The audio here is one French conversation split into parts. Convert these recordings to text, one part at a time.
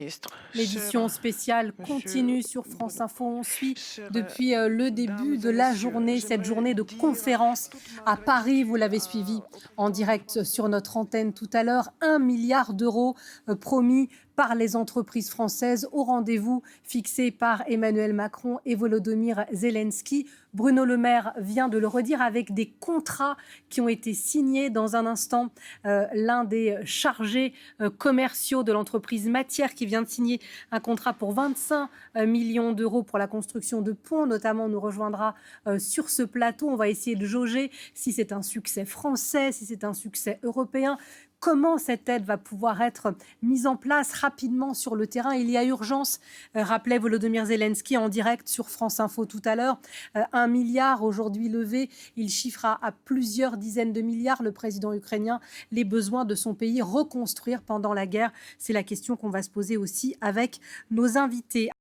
Ministre, L'édition spéciale Monsieur continue sur France Bono, Info. On suit chères depuis le dames début de et la messieurs, journée, cette j'aimerais journée de dire conférence toute ma à Paris. Vous gratitude l'avez suivi au en président direct Macron. sur notre antenne tout à l'heure. 1 milliard d'euros promis par les entreprises françaises au rendez-vous fixé par Emmanuel Macron et Volodymyr Zelensky. Bruno Le Maire vient de le redire avec des contrats qui ont été signés dans un instant. L'un des chargés commerciaux de l'entreprise Matière qui vient de signer un contrat pour 25 millions d'euros pour la construction de ponts. Notamment, on nous rejoindra sur ce plateau. On va essayer de jauger si c'est un succès français, si c'est un succès européen. Comment cette aide va pouvoir être mise en place rapidement sur le terrain? Il y a urgence, rappelait Volodymyr Zelensky en direct sur France Info tout à l'heure. 1 milliard aujourd'hui levé, il chiffre à plusieurs dizaines de milliards, le président ukrainien, les besoins de son pays reconstruire pendant la guerre. C'est la question qu'on va se poser aussi avec nos invités.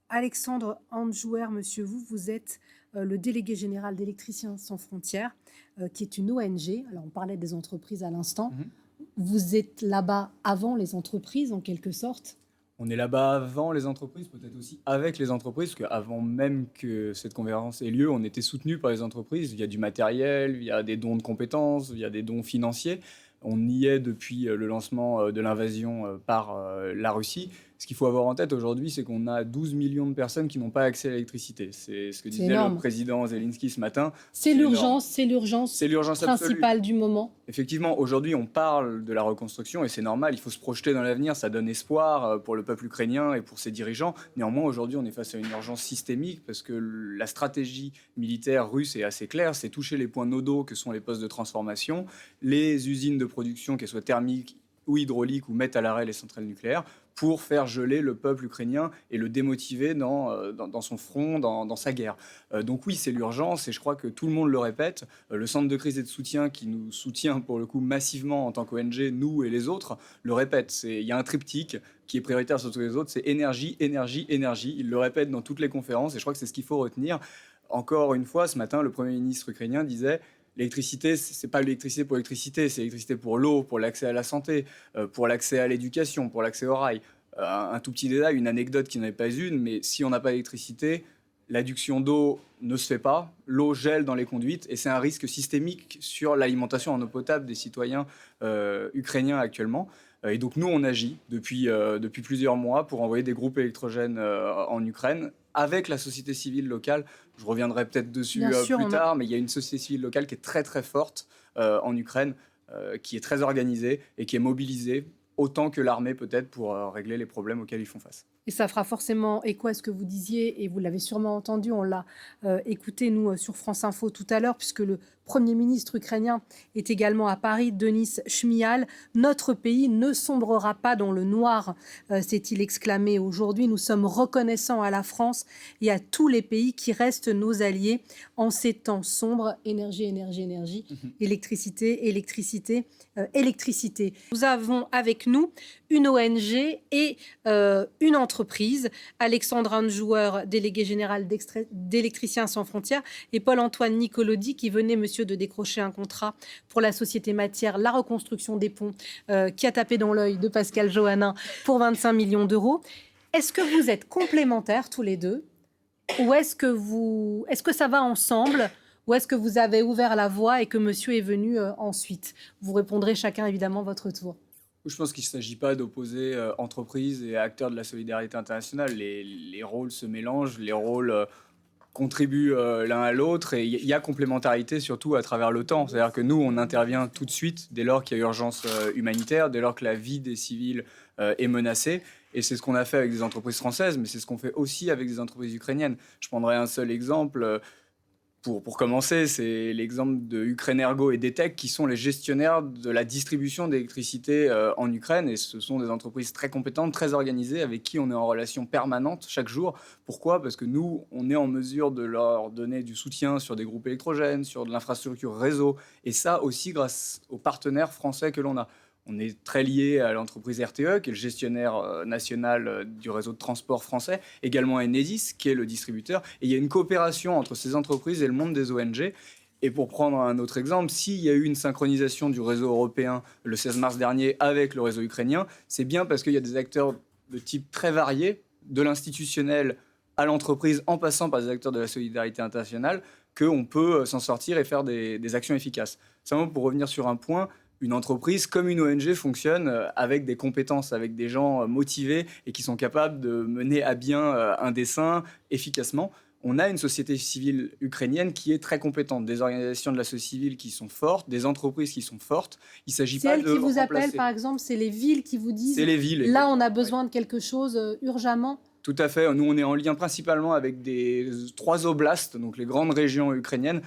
Alexandre Anjouer, monsieur, vous êtes le délégué général d'Électriciens sans frontières, qui est une ONG. Alors, on parlait des entreprises à l'instant. Vous êtes là-bas avant les entreprises, en quelque sorte. On est là-bas avant les entreprises, peut-être aussi avec les entreprises, parce qu'avant même que cette conférence ait lieu, on était soutenu par les entreprises via du matériel, via des dons de compétences, via des dons financiers. On y est depuis le lancement de l'invasion par la Russie. Ce qu'il faut avoir en tête aujourd'hui, c'est qu'on a 12 millions de personnes qui n'ont pas accès à l'électricité. C'est ce que disait le président Zelensky ce matin. C'est l'urgence absolue. Principale du moment. Effectivement, aujourd'hui, on parle de la reconstruction et c'est normal, il faut se projeter dans l'avenir, ça donne espoir pour le peuple ukrainien et pour ses dirigeants. Néanmoins, aujourd'hui, on est face à une urgence systémique parce que la stratégie militaire russe est assez claire, c'est toucher les points nodaux que sont les postes de transformation, les usines de production, qu'elles soient thermiques ou hydrauliques ou mettre à l'arrêt les centrales nucléaires, pour faire geler le peuple ukrainien et le démotiver dans son front, dans sa guerre. Donc oui, c'est l'urgence et je crois que tout le monde le répète. Le centre de crise et de soutien qui nous soutient pour le coup massivement en tant qu'ONG, nous et les autres, le répète. Il y a un triptyque qui est prioritaire sur tous les autres, c'est énergie, énergie, énergie. Il le répète dans toutes les conférences et je crois que c'est ce qu'il faut retenir. Encore une fois, ce matin, le Premier ministre ukrainien disait l'électricité, c'est pas l'électricité pour l'électricité, c'est l'électricité pour l'eau, pour l'accès à la santé, pour l'accès à l'éducation, pour l'accès au rail. Un tout petit détail, une anecdote qui n'en est pas une, mais si on n'a pas d'électricité, l'adduction d'eau ne se fait pas, l'eau gèle dans les conduites et c'est un risque systémique sur l'alimentation en eau potable des citoyens ukrainiens actuellement. Et donc nous, on agit depuis plusieurs mois pour envoyer des groupes électrogènes en Ukraine avec la société civile locale. Je reviendrai peut-être dessus plus tard, mais il y a une société civile locale qui est très très forte en Ukraine, qui est très organisée et qui est mobilisée autant que l'armée peut-être pour régler les problèmes auxquels ils font face. Et ça fera forcément écho à ce que vous disiez, et vous l'avez sûrement entendu, on l'a écouté, nous, sur France Info tout à l'heure, puisque le Premier ministre ukrainien est également à Paris, Denis Shmyhal. Notre pays ne sombrera pas dans le noir, s'est-il exclamé aujourd'hui. Nous sommes reconnaissants à la France et à tous les pays qui restent nos alliés en ces temps sombres. Énergie, énergie, énergie, électricité, électricité, électricité. Nous avons avec nous une ONG et une entreprise, Alexandre Anjouer, délégué général d'Électriciens sans frontières, et Paul-Antoine Nicolodi, qui venait, monsieur, de décrocher un contrat pour la société Matière, la reconstruction des ponts, qui a tapé dans l'œil de Pascal Johannin pour 25 millions d'euros. Est-ce que vous êtes complémentaires tous les deux, ou est-ce que ça va ensemble, ou est-ce que vous avez ouvert la voie et que monsieur est venu ensuite? Vous répondrez chacun évidemment votre tour. Je pense qu'il ne s'agit pas d'opposer entreprises et acteurs de la solidarité internationale. Les rôles se mélangent, les rôles contribuent l'un à l'autre et il y a complémentarité surtout à travers le temps. C'est-à-dire que nous, on intervient tout de suite dès lors qu'il y a urgence humanitaire, dès lors que la vie des civils est menacée. Et c'est ce qu'on a fait avec des entreprises françaises, mais c'est ce qu'on fait aussi avec des entreprises ukrainiennes. Je prendrai un seul exemple. Pour commencer, c'est l'exemple de Ukrenergo et d'ETEC qui sont les gestionnaires de la distribution d'électricité en Ukraine. Et ce sont des entreprises très compétentes, très organisées, avec qui on est en relation permanente chaque jour. Pourquoi ? Parce que nous, on est en mesure de leur donner du soutien sur des groupes électrogènes, sur de l'infrastructure réseau. Et ça aussi grâce aux partenaires français que l'on a. On est très lié à l'entreprise RTE, qui est le gestionnaire national du réseau de transport français, également à Enedis, qui est le distributeur. Et il y a une coopération entre ces entreprises et le monde des ONG. Et pour prendre un autre exemple, s'il y a eu une synchronisation du réseau européen le 16 mars dernier avec le réseau ukrainien, c'est bien parce qu'il y a des acteurs de type très varié, de l'institutionnel à l'entreprise, en passant par des acteurs de la solidarité internationale, qu'on peut s'en sortir et faire des actions efficaces. Simplement pour revenir sur un point, une entreprise comme une ONG fonctionne avec des compétences, avec des gens motivés et qui sont capables de mener à bien un dessein efficacement. On a une société civile ukrainienne qui est très compétente, des organisations de la société civile qui sont fortes, des entreprises qui sont fortes. Il s'agit pas de C'est elles qui vous remplacer. appellent, par exemple, c'est les villes qui vous disent C'est les villes. là, on a besoin de quelque chose urgemment. Tout à fait. Nous, on est en lien principalement avec 3 oblasts, donc les grandes régions ukrainiennes,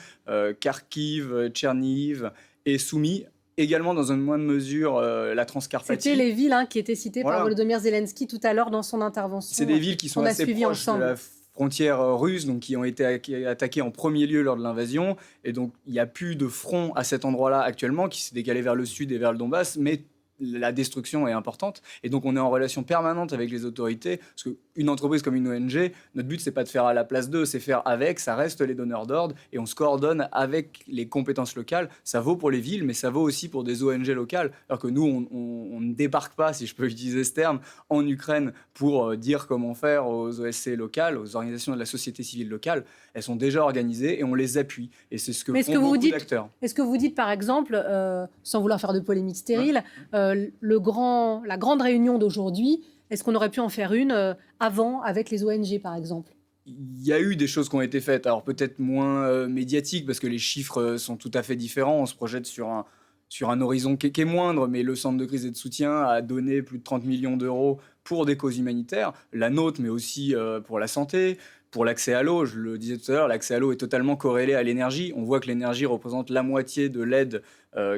Kharkiv, Tchernihiv et Soumy. Également, dans une moindre mesure, la Transcarpathie. C'était les villes qui étaient citées par Volodymyr Zelensky tout à l'heure dans son intervention. C'est des villes qui sont assez proches de la frontière russe, donc qui ont été attaquées en premier lieu lors de l'invasion. Et donc, il n'y a plus de front à cet endroit-là actuellement, qui s'est décalé vers le sud et vers le Donbass, mais la destruction est importante. Et donc, on est en relation permanente avec les autorités. Parce qu'une entreprise comme une ONG, notre but, c'est pas de faire à la place d'eux, c'est faire avec. Ça reste les donneurs d'ordre. Et on se coordonne avec les compétences locales. Ça vaut pour les villes, mais ça vaut aussi pour des ONG locales. Alors que nous, on ne débarque pas, si je peux utiliser ce terme, en Ukraine pour dire comment faire aux OSC locales, aux organisations de la société civile locale. Elles sont déjà organisées et on les appuie. Et c'est ce que font beaucoup d'acteurs. Est-ce que vous dites, par exemple, sans vouloir faire de polémique stérile, la grande réunion d'aujourd'hui, est-ce qu'on aurait pu en faire une avant avec les ONG, par exemple ? Il y a eu des choses qui ont été faites, alors peut-être moins médiatiques, parce que les chiffres sont tout à fait différents. On se projette sur un horizon qui est moindre, mais le Centre de crise et de soutien a donné plus de 30 millions d'euros pour des causes humanitaires, la nôtre, mais aussi pour la santé, pour l'accès à l'eau. Je le disais tout à l'heure, l'accès à l'eau est totalement corrélé à l'énergie. On voit que l'énergie représente la moitié de l'aide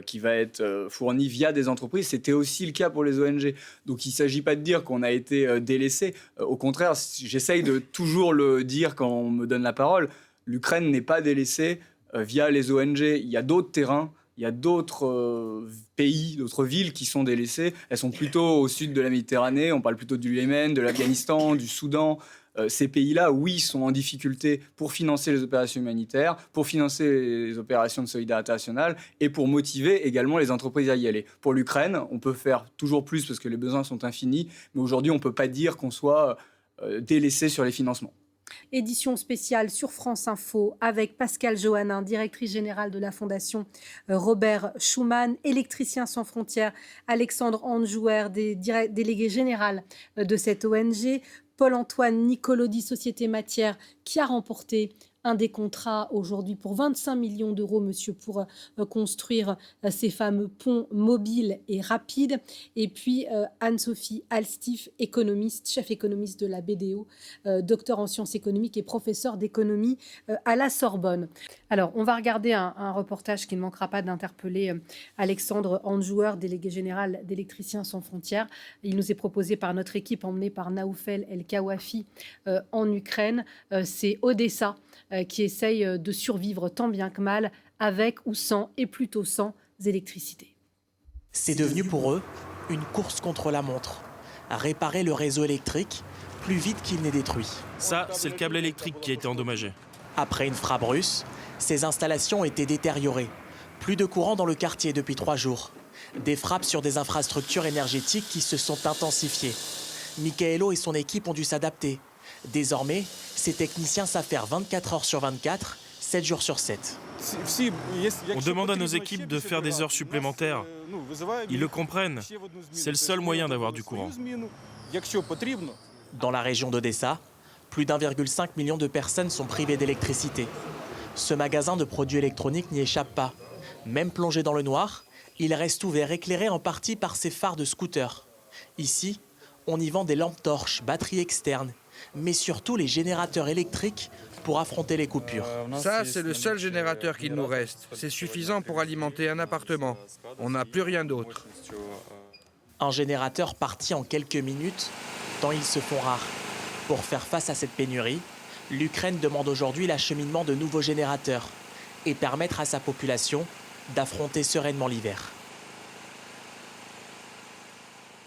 qui va être fournie via des entreprises. C'était aussi le cas pour les ONG. Donc il ne s'agit pas de dire qu'on a été délaissé. Au contraire, j'essaye de toujours le dire quand on me donne la parole. L'Ukraine n'est pas délaissée via les ONG. Il y a d'autres terrains. Il y a d'autres pays, d'autres villes qui sont délaissées. Elles sont plutôt au sud de la Méditerranée. On parle plutôt du Yémen, de l'Afghanistan, du Soudan. Ces pays-là, oui, sont en difficulté pour financer les opérations humanitaires, pour financer les opérations de solidarité nationale et pour motiver également les entreprises à y aller. Pour l'Ukraine, on peut faire toujours plus parce que les besoins sont infinis, mais aujourd'hui, on ne peut pas dire qu'on soit délaissé sur les financements. Édition spéciale sur France Info avec Pascale Johannin, directrice générale de la Fondation Robert Schuman, Électriciens sans frontières, Alexandre Anjouer, délégué général de cette ONG, Paul-Antoine Nicolodi, Société Matière, qui a remporté un des contrats aujourd'hui pour 25 millions d'euros, monsieur, pour construire ces fameux ponts mobiles et rapides. Et puis Anne-Sophie Alstif, économiste, chef économiste de la BDO, docteur en sciences économiques et professeur d'économie à la Sorbonne. Alors, on va regarder un reportage qui ne manquera pas d'interpeller Alexandre Anjouer, délégué général d'Électriciens sans frontières. Il nous est proposé par notre équipe emmenée par Naoufel El-Kawafi en Ukraine. C'est Odessa qui essaye de survivre tant bien que mal avec ou sans, et plutôt sans, électricité. C'est devenu pour eux une course contre la montre. À réparer le réseau électrique plus vite qu'il n'est détruit. Ça, c'est le câble électrique qui a été endommagé. Après une frappe russe, ces installations étaient détériorées. Plus de courant dans le quartier depuis 3 jours. Des frappes sur des infrastructures énergétiques qui se sont intensifiées. Michaelo et son équipe ont dû s'adapter. Désormais, ces techniciens savent faire 24 heures sur 24, 7 jours sur 7. On demande à nos équipes de faire des heures supplémentaires. Ils le comprennent. C'est le seul moyen d'avoir du courant. Dans la région d'Odessa, plus d'1,5 million de personnes sont privées d'électricité. Ce magasin de produits électroniques n'y échappe pas. Même plongé dans le noir, il reste ouvert, éclairé en partie par ses phares de scooter. Ici, on y vend des lampes torches, batteries externes, mais surtout les générateurs électriques pour affronter les coupures. Ça, c'est le seul générateur qu'il nous reste. C'est suffisant pour alimenter un appartement. On n'a plus rien d'autre. Un générateur parti en quelques minutes, tant ils se font rares. Pour faire face à cette pénurie, l'Ukraine demande aujourd'hui l'acheminement de nouveaux générateurs et permettre à sa population d'affronter sereinement l'hiver.